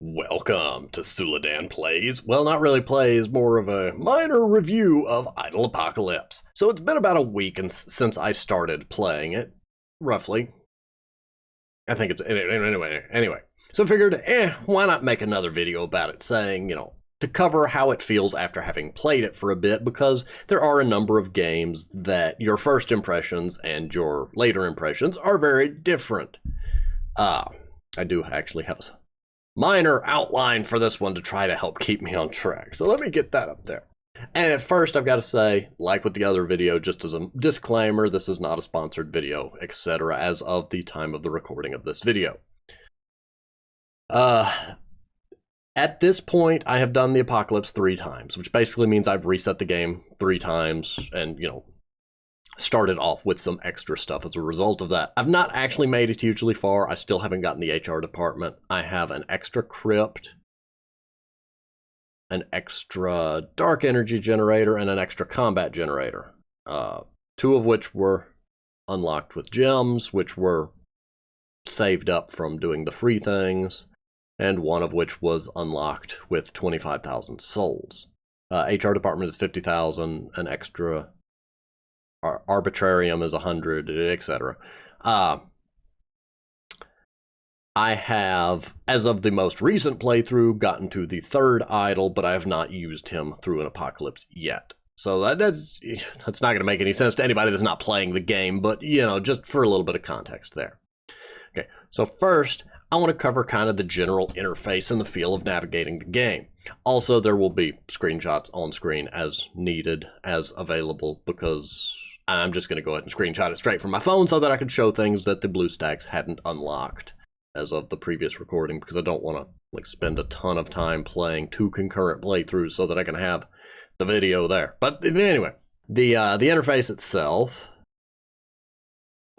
Welcome to Suladan Plays. Well, not really plays, more of a minor review of Idle Apocalypse. So it's been about a week since I started playing it, roughly. I think it's, anyway. So I figured, why not make another video about it, saying, to cover how it feels after having played it for a bit, because there are a number of games that your first impressions and your later impressions are very different. I do actually have a minor outline for this one to try to help keep me on track. So let me get that up there. And at first, I've got to say, like with the other video, just as a disclaimer, this is not a sponsored video, etc. as of the time of the recording of this video. At this point, I have done the Apocalypse 3 times, which basically means I've reset the game 3 times and, started off with some extra stuff as a result of that. I've not actually made it hugely far. I still haven't gotten the HR department. I have an extra Crypt, an extra dark energy generator, and an extra combat generator. 2 of which were unlocked with gems, which were saved up from doing the free things, and 1 of which was unlocked with 25,000 souls. HR department is 50,000, an extra Arbitrarium is 100, etc. I have, as of the most recent playthrough, gotten to the 3rd idol, but I have not used him through an apocalypse yet. So that's not going to make any sense to anybody that's not playing the game, but, just for a little bit of context there. Okay, so first, I want to cover kind of the general interface and the feel of navigating the game. Also, there will be screenshots on screen as needed, as available, because I'm just going to go ahead and screenshot it straight from my phone so that I can show things that the BlueStacks hadn't unlocked as of the previous recording, because I don't want to spend a ton of time playing 2 concurrent playthroughs so that I can have the video there. But anyway, the interface itself,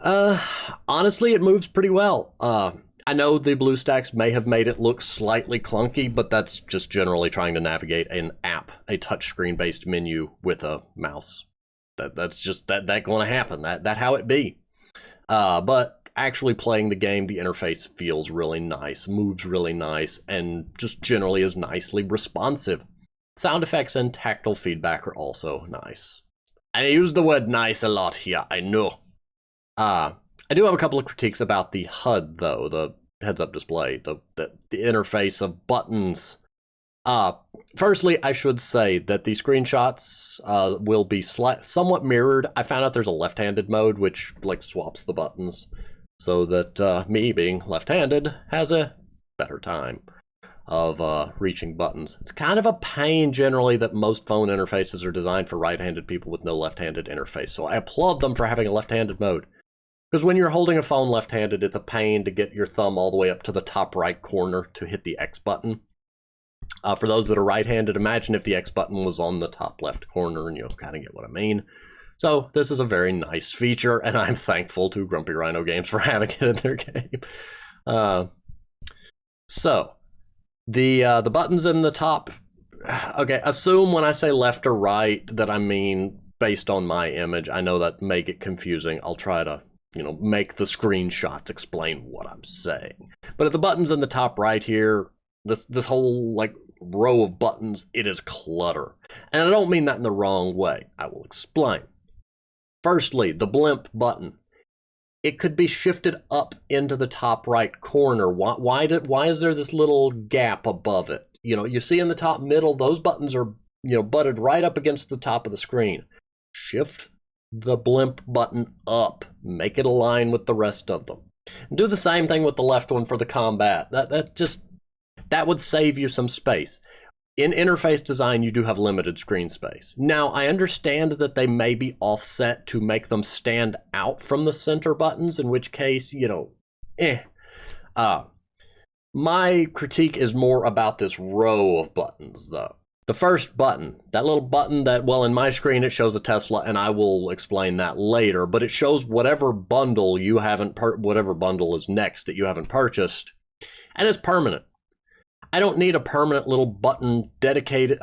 honestly, it moves pretty well. I know the BlueStacks may have made it look slightly clunky, but that's just generally trying to navigate an app, a touchscreen based menu with a mouse. That's just that going to happen. That how it be. But actually playing the game, the interface feels really nice, moves really nice, and just generally is nicely responsive. Sound effects and tactile feedback are also nice. I use the word nice a lot here, I know. I do have a couple of critiques about the HUD, though, the heads-up display, the interface of buttons. Firstly, I should say that the screenshots will be somewhat mirrored. I found out there's a left-handed mode, which swaps the buttons, so that me, being left-handed, has a better time of reaching buttons. It's kind of a pain, generally, that most phone interfaces are designed for right-handed people with no left-handed interface, so I applaud them for having a left-handed mode. Because when you're holding a phone left-handed, it's a pain to get your thumb all the way up to the top right corner to hit the X button. For those that are right-handed, imagine if the X button was on the top left corner, and you'll kind of get what I mean. So this is a very nice feature, and I'm thankful to Grumpy Rhino Games for having it in their game. So the buttons in the top. Okay, assume when I say left or right that I mean based on my image. I know that may get confusing. I'll try to make the screenshots explain what I'm saying. But at the buttons in the top right here, this whole row of buttons, it is clutter. And I don't mean that in the wrong way. I will explain. Firstly, the blimp button. It could be shifted up into the top right corner. Why is there this little gap above it? You see in the top middle, those buttons are butted right up against the top of the screen. Shift the blimp button up. Make it align with the rest of them. And do the same thing with the left one for the combat. That would save you some space. In interface design, you do have limited screen space. Now, I understand that they may be offset to make them stand out from the center buttons, in which case, my critique is more about this row of buttons, though. The first button, that little button that, well, in my screen it shows a Tesla, and I will explain that later, but it shows whatever bundle you haven't, whatever bundle is next that you haven't purchased, and it's permanent. I don't need a permanent little button dedicated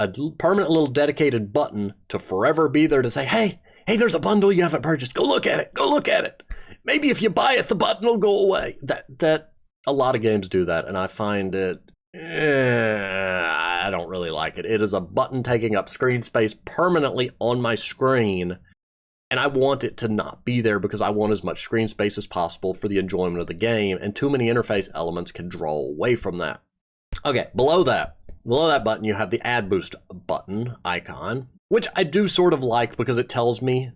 button to forever be there to say, hey, there's a bundle you haven't purchased. Go look at it. Maybe if you buy it, the button will go away. That a lot of games do that, and I find it I don't really like it. It is a button taking up screen space permanently on my screen, and I want it to not be there because I want as much screen space as possible for the enjoyment of the game, and too many interface elements can draw away from that. Okay, below that button, you have the add boost button icon, which I do sort of like because it tells me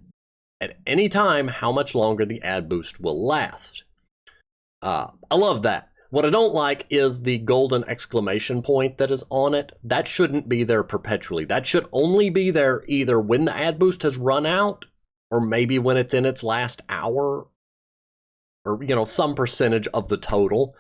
at any time how much longer the add boost will last. I love that. What I don't like is the golden exclamation point that is on it. That shouldn't be there perpetually. That should only be there either when the add boost has run out, or maybe when it's in its last hour, or, some percentage of the total.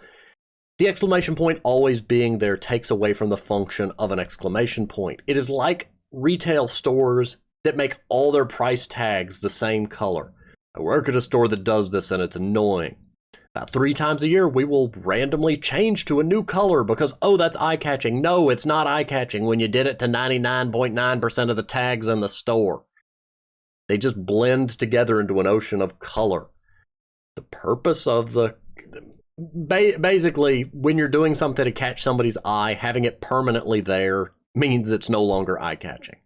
The exclamation point always being there takes away from the function of an exclamation point. It is like retail stores that make all their price tags the same color. I work at a store that does this, and it's annoying. About 3 times a year, we will randomly change to a new color because, oh, that's eye-catching. No, it's not eye-catching when you did it to 99.9% of the tags in the store. They just blend together into an ocean of color. The purpose of basically, when you're doing something to catch somebody's eye, having it permanently there means it's no longer eye-catching.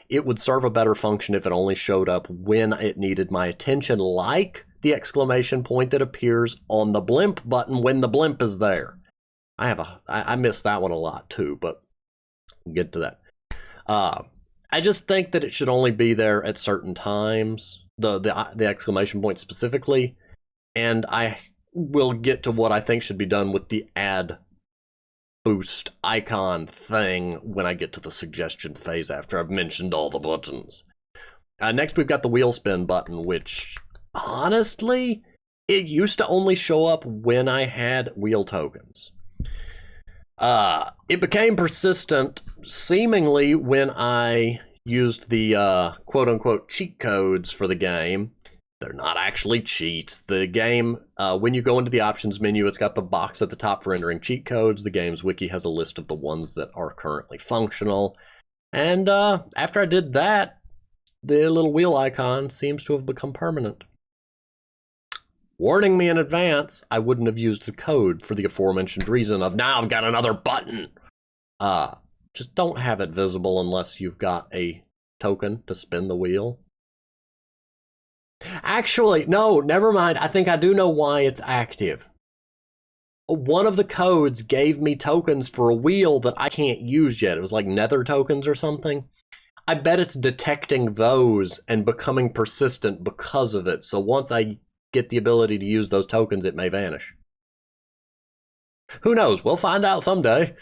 It would serve a better function if it only showed up when it needed my attention, like the exclamation point that appears on the Blimp button when the Blimp is there. I miss that one a lot too, but we'll get to that. I just think that it should only be there at certain times, the exclamation point specifically, and I will get to what I think should be done with the add boost icon thing when I get to the suggestion phase after I've mentioned all the buttons. Next, we've got the wheel spin button, which honestly, it used to only show up when I had wheel tokens. It became persistent seemingly when I used the quote-unquote cheat codes for the game. They're not actually cheats. The game, when you go into the options menu, it's got the box at the top for entering cheat codes. The game's wiki has a list of the ones that are currently functional. And after I did that, the little wheel icon seems to have become permanent. Warning me in advance, I wouldn't have used the code for the aforementioned reason of, now I've got another button. Just don't have it visible unless you've got a token to spin the wheel. Actually, no, never mind. I think I do know why it's active. One of the codes gave me tokens for a wheel that I can't use yet. It was like nether tokens or something. I bet it's detecting those and becoming persistent because of it. So once I get the ability to use those tokens, it may vanish. Who knows? We'll find out someday.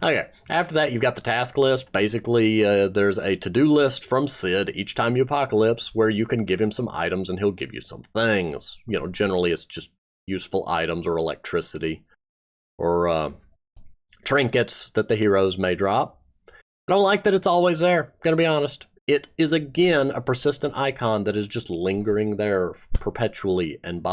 Okay, after that, you've got the task list. Basically, there's a to-do list from Sid each time you apocalypse where you can give him some items and he'll give you some things. Generally it's just useful items or electricity or trinkets that the heroes may drop. I don't like that it's always there, gonna be honest. It is, again, a persistent icon that is just lingering there perpetually and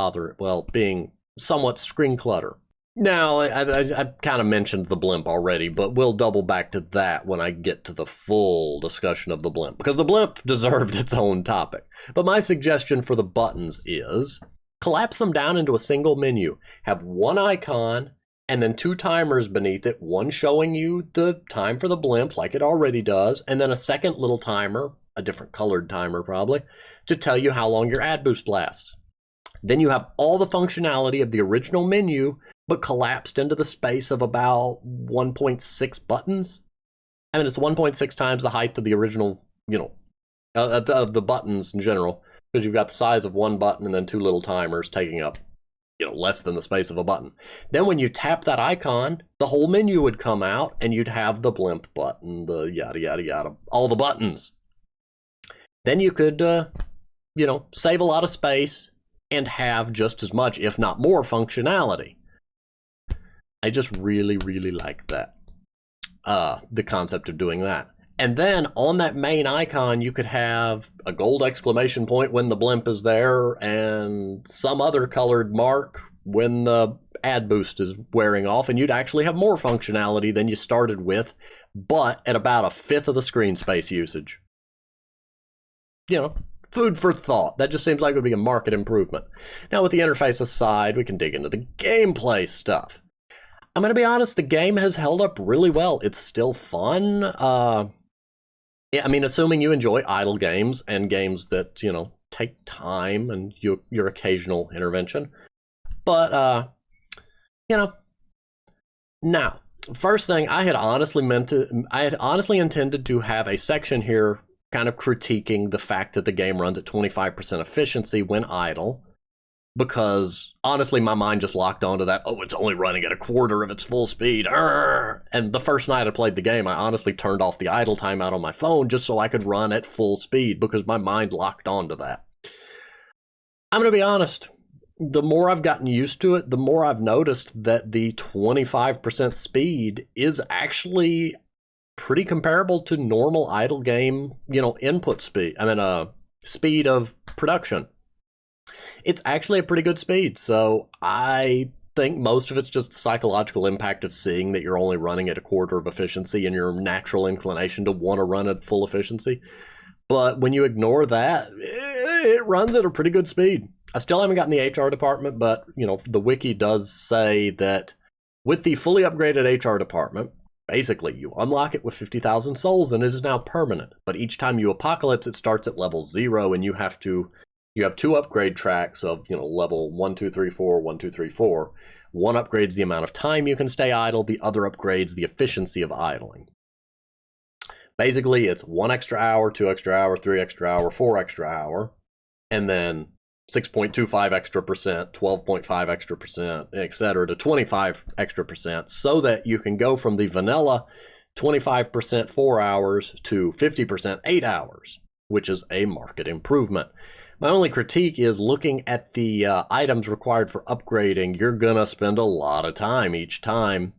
being somewhat screen clutter. Now, I kind of mentioned the Blimp already, but we'll double back to that when I get to the full discussion of the Blimp, because the Blimp deserved its own topic. But my suggestion for the buttons is collapse them down into a single menu. Have one icon and then 2 timers beneath it, one showing you the time for the Blimp like it already does, and then a second little timer, a different colored timer probably, to tell you how long your add boost lasts. Then you have all the functionality of the original menu, but collapsed into the space of about 1.6 buttons. I mean, it's 1.6 times the height of the original, of the buttons in general, because you've got the size of one button and then 2 little timers taking up, less than the space of a button. Then when you tap that icon, the whole menu would come out and you'd have the Blimp button, the yada, yada, yada, all the buttons. Then you could, save a lot of space and have just as much, if not more, functionality. I just really, really like that. The concept of doing that. And then on that main icon, you could have a gold exclamation point when the Blimp is there and some other colored mark when the add boost is wearing off, and you'd actually have more functionality than you started with, but at about 1/5 of the screen space usage. Food for thought. That just seems like it would be a market improvement. Now, with the interface aside, we can dig into the gameplay stuff. I'm going to be honest, the game has held up really well. It's still fun. Yeah, I mean, assuming you enjoy idle games and games that, you know, take time and your occasional intervention. But, you know, now, first thing, I had honestly intended to have a section here kind of critiquing the fact that the game runs at 25% efficiency when idle. Because honestly, my mind just locked onto that, oh, it's only running at a quarter of its full speed. Arrgh! And the first night I played the game, I honestly turned off the idle timeout on my phone just so I could run at full speed because my mind locked onto that. I'm going to be honest. The more I've gotten used to it, the more I've noticed that the 25% speed is actually pretty comparable to normal idle game, you know, input speed. I mean, speed of production. It's actually a pretty good speed, so I think most of it's just the psychological impact of seeing that you're only running at a quarter of efficiency and your natural inclination to want to run at full efficiency. But when you ignore that, it runs at a pretty good speed. I still haven't gotten the HR department, but you know, the wiki does say that with the fully upgraded HR department, basically you unlock it with 50,000 souls and it is now permanent. But each time you apocalypse, it starts at level 0 and you have 2 upgrade tracks of, you know, level 1, 2, 3, 4, 1, 2, 3, 4. One upgrades the amount of time you can stay idle, the other upgrades the efficiency of idling. Basically, it's 1 extra hour, 2 extra hour, 3 extra hour, 4 extra hour, and then 6.25 extra percent, 12.5 extra percent, etc. to 25 extra percent, so that you can go from the vanilla 25% 4 hours to 50% 8 hours, which is a market improvement. My only critique is looking at the items required for upgrading. You're gonna spend a lot of time each time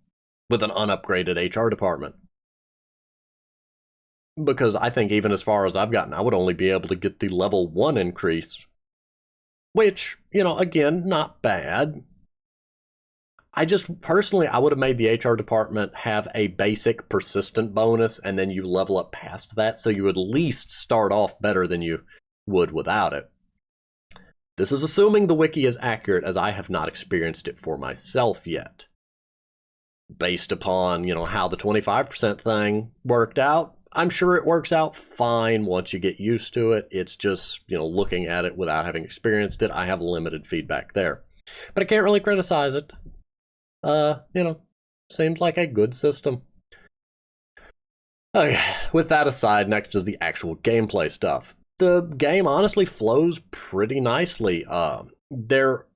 with an unupgraded HR department. Because I think even as far as I've gotten, I would only be able to get the level 1 increase. Which, you know, again, not bad. I just, personally, I would have made the HR department have a basic persistent bonus, and then you level up past that, so you at least start off better than you would without it. This is assuming the wiki is accurate, as I have not experienced it for myself yet. Based upon, you know, how the 25% thing worked out, I'm sure it works out fine once you get used to it. It's just, you know, looking at it without having experienced it, I have limited feedback there. But I can't really criticize it. You know, seems like a good system. Okay, with that aside, next is the actual gameplay stuff. The game honestly flows pretty nicely. There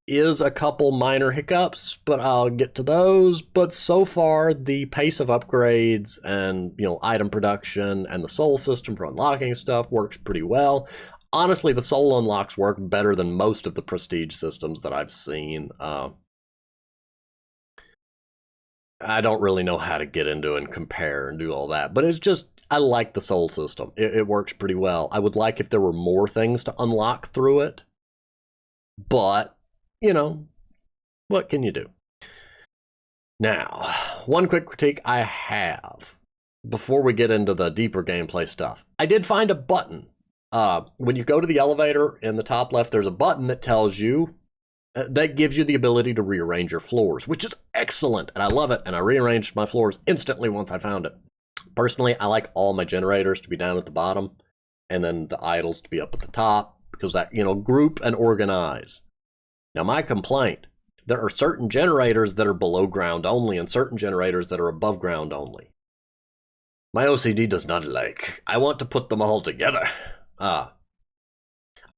is a couple minor hiccups, but I'll get to those. But so far, the pace of upgrades and, you know, item production and the soul system for unlocking stuff works pretty well. Honestly, the soul unlocks work better than most of the prestige systems that I've seen. I don't really know how to get into and compare and do all that, but it's just, I like the soul system. It works pretty well. I would like if there were more things to unlock through it, but, you know, what can you do? Now, one quick critique I have before we get into the deeper gameplay stuff. I did find a button. When you go to the elevator in the top left, there's a button that tells you, that gives you the ability to rearrange your floors, which is excellent, and I love it, and I rearranged my floors instantly once I found it. Personally, I like all my generators to be down at the bottom, and then the idols to be up at the top, because that, you know, group and organize. Now, my complaint, there are certain generators that are below ground only, and certain generators that are above ground only. My OCD does not like. I want to put them all together.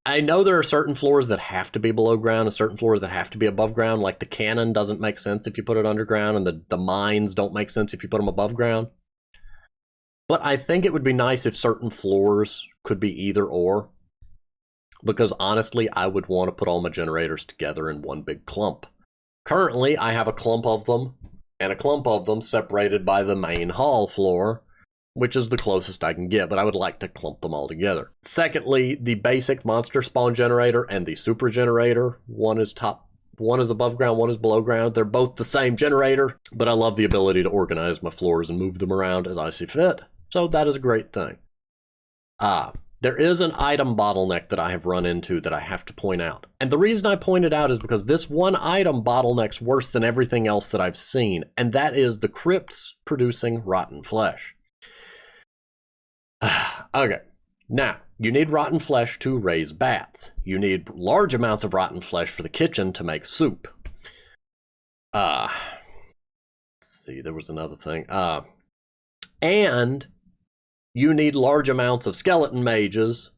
I know there are certain floors that have to be below ground and certain floors that have to be above ground, like the cannon doesn't make sense if you put it underground, and the mines don't make sense if you put them above ground. But I think it would be nice if certain floors could be either or, because honestly, I would want to put all my generators together in one big clump. Currently, I have a clump of them, and a clump of them separated by the main hall floor, which is the closest I can get, but I would like to clump them all together. Secondly, the basic monster spawn generator and the super generator, one is above ground, one is below ground. They're both the same generator, but I love the ability to organize my floors and move them around as I see fit. So that is a great thing. there is an item bottleneck that I have run into that I have to point out. And the reason I point it out is because this one item bottleneck's worse than everything else that I've seen, and that is the crypts producing rotten flesh. Okay, now, you need rotten flesh to raise bats. You need large amounts of rotten flesh for the kitchen to make soup. Let's see, there was another thing. And you need large amounts of skeleton mages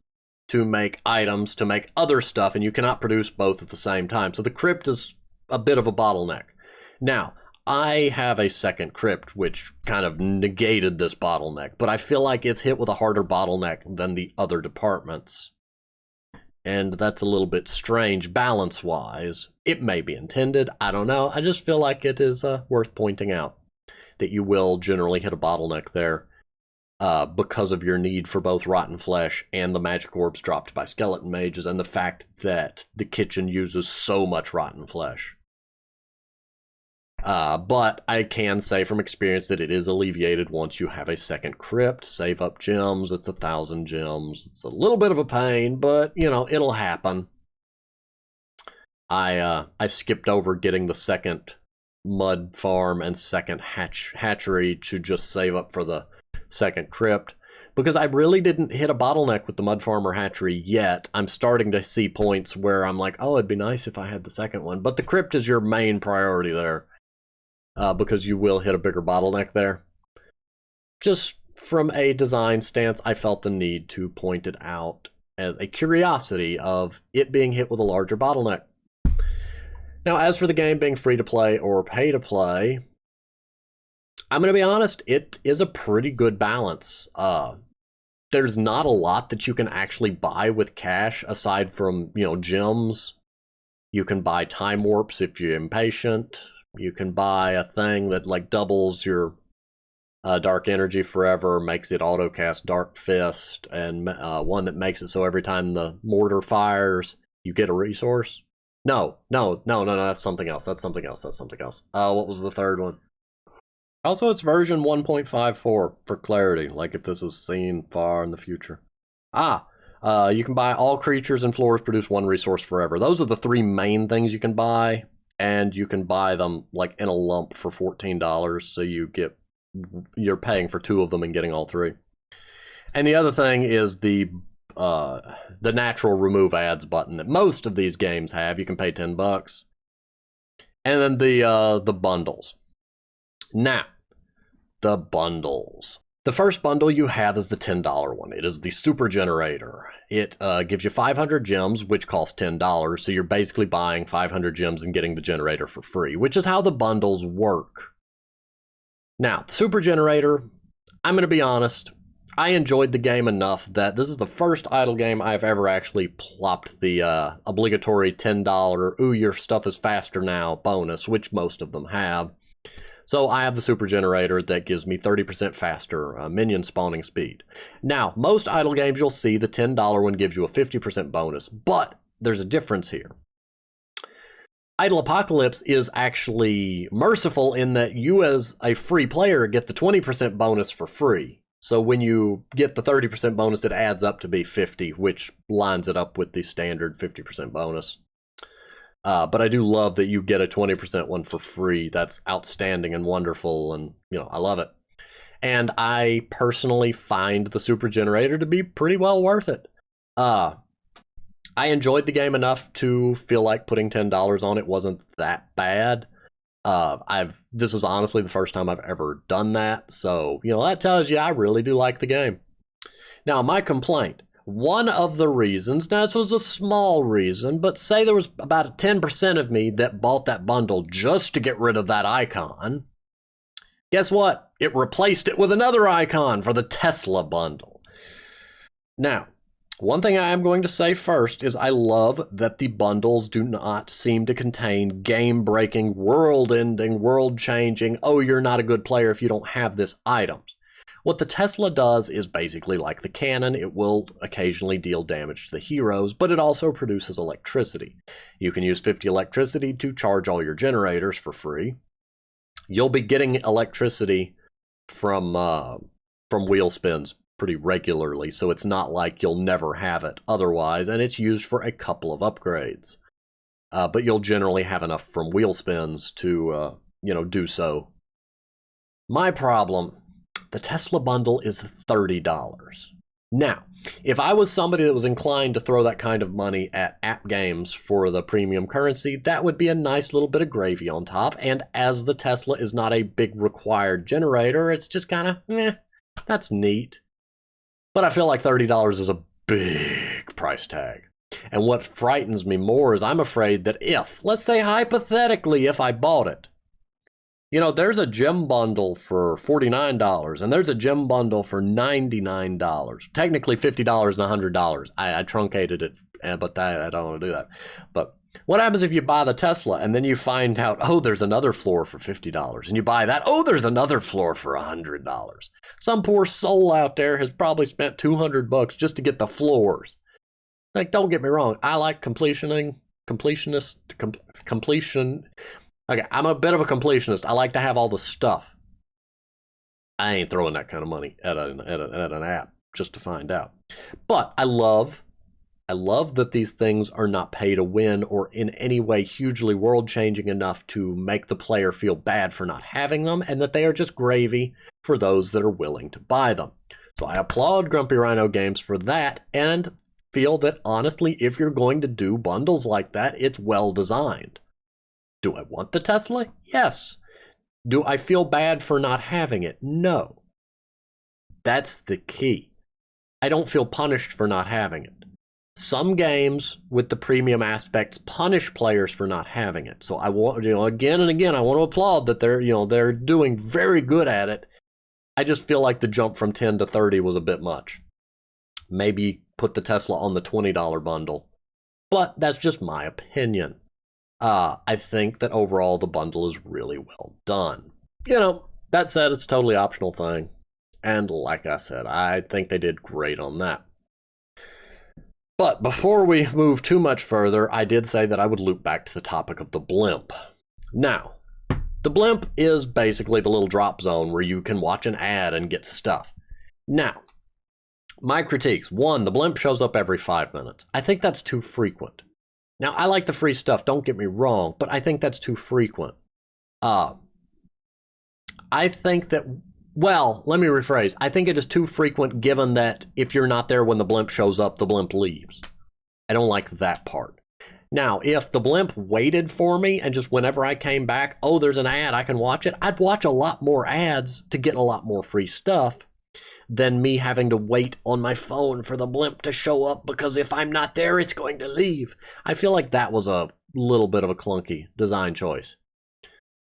to make items, to make other stuff, and you cannot produce both at the same time. So the crypt is a bit of a bottleneck. Now, I have a second crypt, which kind of negated this bottleneck, but I feel like it's hit with a harder bottleneck than the other departments. And that's a little bit strange balance-wise. It may be intended, I don't know. I just feel like it is worth pointing out that you will generally hit a bottleneck there. Because of your need for both rotten flesh and the magic orbs dropped by skeleton mages, and the fact that the kitchen uses so much rotten flesh. But I can say from experience that it is alleviated once you have a second crypt. Save up gems, it's 1,000 gems. It's a little bit of a pain, but, you know, it'll happen. I skipped over getting the second mud farm and second hatchery to just save up for the second crypt, because I really didn't hit a bottleneck with the mud farm or hatchery yet. I'm starting to see points where I'm like, oh, it'd be nice if I had the second one, but the crypt is your main priority there, because you will hit a bigger bottleneck there. Just from a design stance, I felt the need to point it out as a curiosity of it being hit with a larger bottleneck. Now, as for the game being free to play or pay to play, I'm going to be honest, it is a pretty good balance. There's not a lot that you can actually buy with cash aside from, you know, gems. You can buy time warps if you're impatient. You can buy a thing that like doubles your dark energy forever, makes it auto cast Dark Fist, and one that makes it so every time the mortar fires, you get a resource. No, that's something else. What was the third one? Also, it's version 1.54 for clarity, like if this is seen far in the future. You can buy all creatures and floors produce one resource forever. Those are the three main things you can buy, and you can buy them like in a lump for $14, so you're paying for two of them and getting all three. And the other thing is the natural remove ads button that most of these games have. You can pay $10. And then the bundles. Now, the bundles. The first bundle you have is the $10 one. It is the super generator. It gives you 500 gems, which cost $10, so you're basically buying 500 gems and getting the generator for free, which is how the bundles work. Now, the super generator, I'm going to be honest, I enjoyed the game enough that this is the first idle game I've ever actually plopped the obligatory $10, ooh, your stuff is faster now bonus, which most of them have. So I have the super generator that gives me 30% faster minion spawning speed. Now, most idle games you'll see the $10 one gives you a 50% bonus, but there's a difference here. Idle Apocalypse is actually merciful in that you as a free player get the 20% bonus for free. So when you get the 30% bonus, it adds up to be 50, which lines it up with the standard 50% bonus. But I do love that you get a 20% one for free. That's outstanding and wonderful, and you know, I love it. And I personally find the super generator to be pretty well worth it. I enjoyed the game enough to feel like putting $10 on it wasn't that bad. This is honestly the first time I've ever done that, so you know, that tells you I really do like the game. Now, my complaint. One of the reasons, now this was a small reason, but say there was about 10% of me that bought that bundle just to get rid of that icon. Guess what? It replaced it with another icon for the Tesla bundle. Now, one thing I am going to say first is I love that the bundles do not seem to contain game-breaking, world-ending, world-changing, oh, you're not a good player if you don't have this items. What the Tesla does is basically like the cannon. It will occasionally deal damage to the heroes, but it also produces electricity. You can use 50 electricity to charge all your generators for free. You'll be getting electricity from wheel spins pretty regularly, so it's not like you'll never have it otherwise, and it's used for a couple of upgrades. But you'll generally have enough from wheel spins to, do so. My problem, the Tesla bundle is $30. Now, if I was somebody that was inclined to throw that kind of money at app games for the premium currency, that would be a nice little bit of gravy on top, and as the Tesla is not a big required generator, it's just kind of, that's neat. But I feel like $30 is a big price tag. And what frightens me more is I'm afraid that if, let's say hypothetically, if I bought it, there's a gem bundle for $49, and there's a gem bundle for $99. Technically $50 and $100. I truncated it, but I don't want to do that. But what happens if you buy the Tesla, and then you find out, oh, there's another floor for $50, and you buy that, oh, there's another floor for $100. Some poor soul out there has probably spent $200 just to get the floors. Like, don't get me wrong, I like completion. Okay, I'm a bit of a completionist. I like to have all the stuff. I ain't throwing that kind of money at an app just to find out. But I love that these things are not pay to win or in any way hugely world-changing enough to make the player feel bad for not having them, and that they are just gravy for those that are willing to buy them. So I applaud Grumpy Rhino Games for that, and feel that honestly, if you're going to do bundles like that, it's well designed. Do I want the Tesla? Yes. Do I feel bad for not having it? No. That's the key. I don't feel punished for not having it. Some games with the premium aspects punish players for not having it. So I want, again and again, I want to applaud that they're doing very good at it. I just feel like the jump from 10 to 30 was a bit much. Maybe put the Tesla on the $20 bundle. But that's just my opinion. I think that overall the bundle is really well done. That said, it's a totally optional thing. And like I said, I think they did great on that. But before we move too much further, I did say that I would loop back to the topic of the Blimp. Now, the Blimp is basically the little drop zone where you can watch an ad and get stuff. Now, my critiques. 1, the Blimp shows up every 5 minutes. I think that's too frequent. Now, I like the free stuff, don't get me wrong, but I think that's too frequent. I think that, well, let me rephrase. I think it is too frequent given that if you're not there when the Blimp shows up, the Blimp leaves. I don't like that part. Now, if the Blimp waited for me and just whenever I came back, oh, there's an ad, I can watch it, I'd watch a lot more ads to get a lot more free stuff than me having to wait on my phone for the Blimp to show up because if I'm not there, it's going to leave. I feel like that was a little bit of a clunky design choice.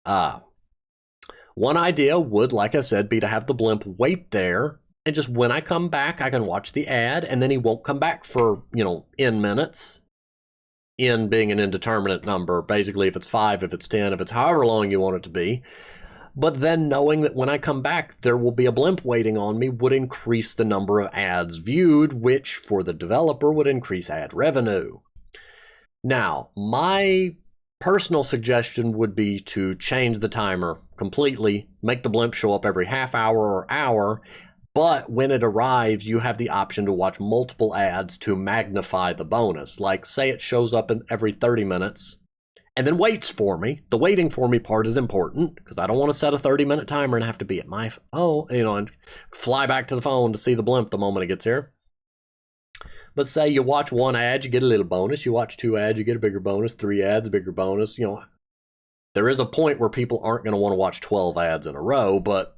One idea would, like I said, be to have the Blimp wait there, and just when I come back, I can watch the ad, and then he won't come back for, N minutes. N being an indeterminate number, basically if it's 5, if it's 10, if it's however long you want it to be. But then knowing that when I come back, there will be a Blimp waiting on me would increase the number of ads viewed, which for the developer would increase ad revenue. Now, my personal suggestion would be to change the timer completely, make the Blimp show up every half hour or hour, but when it arrives, you have the option to watch multiple ads to magnify the bonus. Like, say it shows up in every 30 minutes, and then waits for me. The waiting for me part is important because I don't want to set a 30-minute timer and have to be at my and fly back to the phone to see the Blimp the moment it gets here. But say you watch 1 ad, you get a little bonus. You watch 2 ads, you get a bigger bonus. 3 ads, bigger bonus. There is a point where people aren't going to want to watch 12 ads in a row, but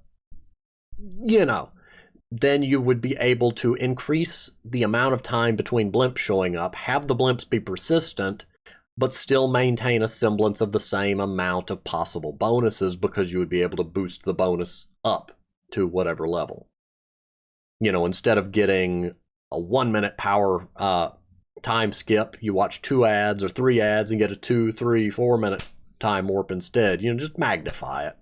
then you would be able to increase the amount of time between Blimps showing up, have the Blimps be persistent, but still maintain a semblance of the same amount of possible bonuses because you would be able to boost the bonus up to whatever level. Instead of getting a 1-minute power time skip, you watch 2 ads or 3 ads and get a 2, 3, 4-minute time warp instead. Just magnify it.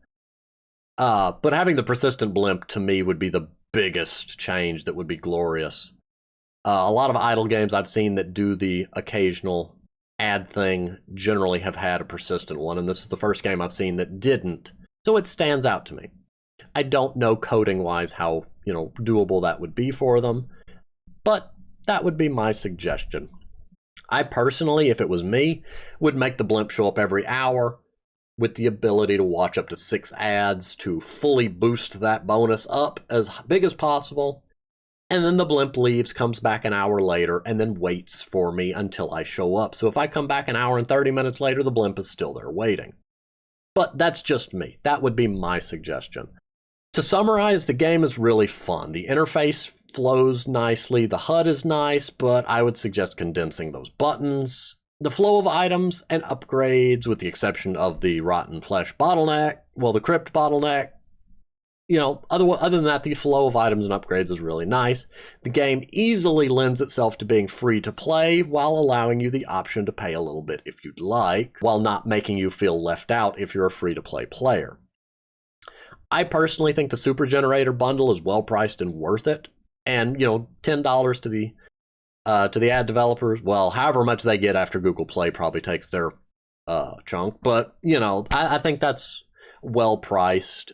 But having the persistent Blimp to me would be the biggest change that would be glorious. A lot of idle games I've seen that do the occasional ad thing generally have had a persistent one, and this is the first game I've seen that didn't, so it stands out to me. I don't know coding-wise how, doable that would be for them, but that would be my suggestion. I personally, if it was me, would make the blimp show up every hour with the ability to watch up to 6 ads to fully boost that bonus up as big as possible. And then the blimp leaves, comes back an hour later, and then waits for me until I show up. So if I come back an hour and 30 minutes later, the blimp is still there waiting. But that's just me. That would be my suggestion. To summarize, the game is really fun. The interface flows nicely, the HUD is nice, but I would suggest condensing those buttons. The flow of items and upgrades, with the exception of the Rotten Flesh bottleneck, the Crypt bottleneck, other than that, the flow of items and upgrades is really nice. The game easily lends itself to being free to play while allowing you the option to pay a little bit if you'd like, while not making you feel left out if you're a free-to-play player. I personally think the Super Generator bundle is well priced and worth it. And, $10 to the ad developers, however much they get after Google Play probably takes their chunk. But, I think that's well priced.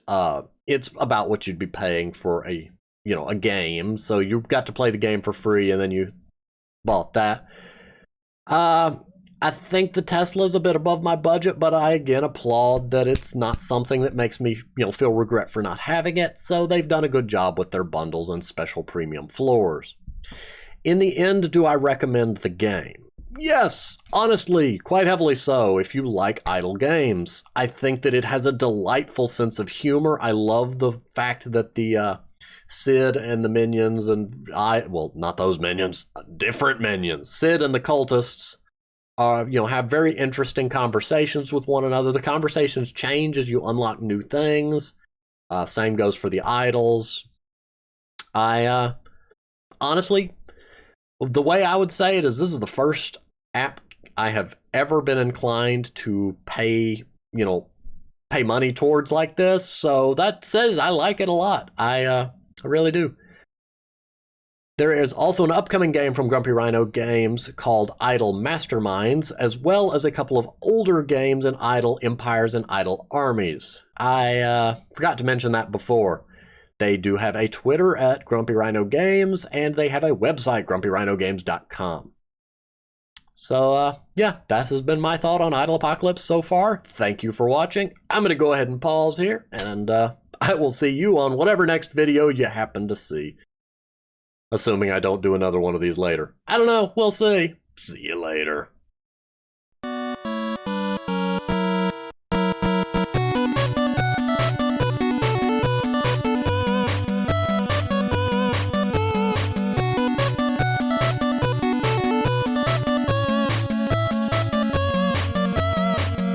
It's about what you'd be paying for a game. So you've got to play the game for free, and then you bought that. I think the Tesla's a bit above my budget, but I again applaud that it's not something that makes me feel regret for not having it. So they've done a good job with their bundles and special premium floors. In the end, do I recommend the game? Yes, honestly, quite heavily so, if you like idle games. I think that it has a delightful sense of humor. I love the fact that the Sid and the minions not those minions, different minions. Sid and the cultists have very interesting conversations with one another. The conversations change as you unlock new things. Same goes for the idols. I honestly, the way I would say it is this is the first app I have ever been inclined to pay money towards like this. So that says I like it a lot. I really do. There is also an upcoming game from Grumpy Rhino Games called Idle Masterminds, as well as a couple of older games in Idle Empires and Idle Armies. I forgot to mention that before. They do have a Twitter at Grumpy Rhino Games, and they have a website, grumpyrhinogames.com. So, that has been my thought on Idle Apocalypse so far. Thank you for watching. I'm going to go ahead and pause here, and I will see you on whatever next video you happen to see. Assuming I don't do another one of these later. I don't know. We'll see. See you later.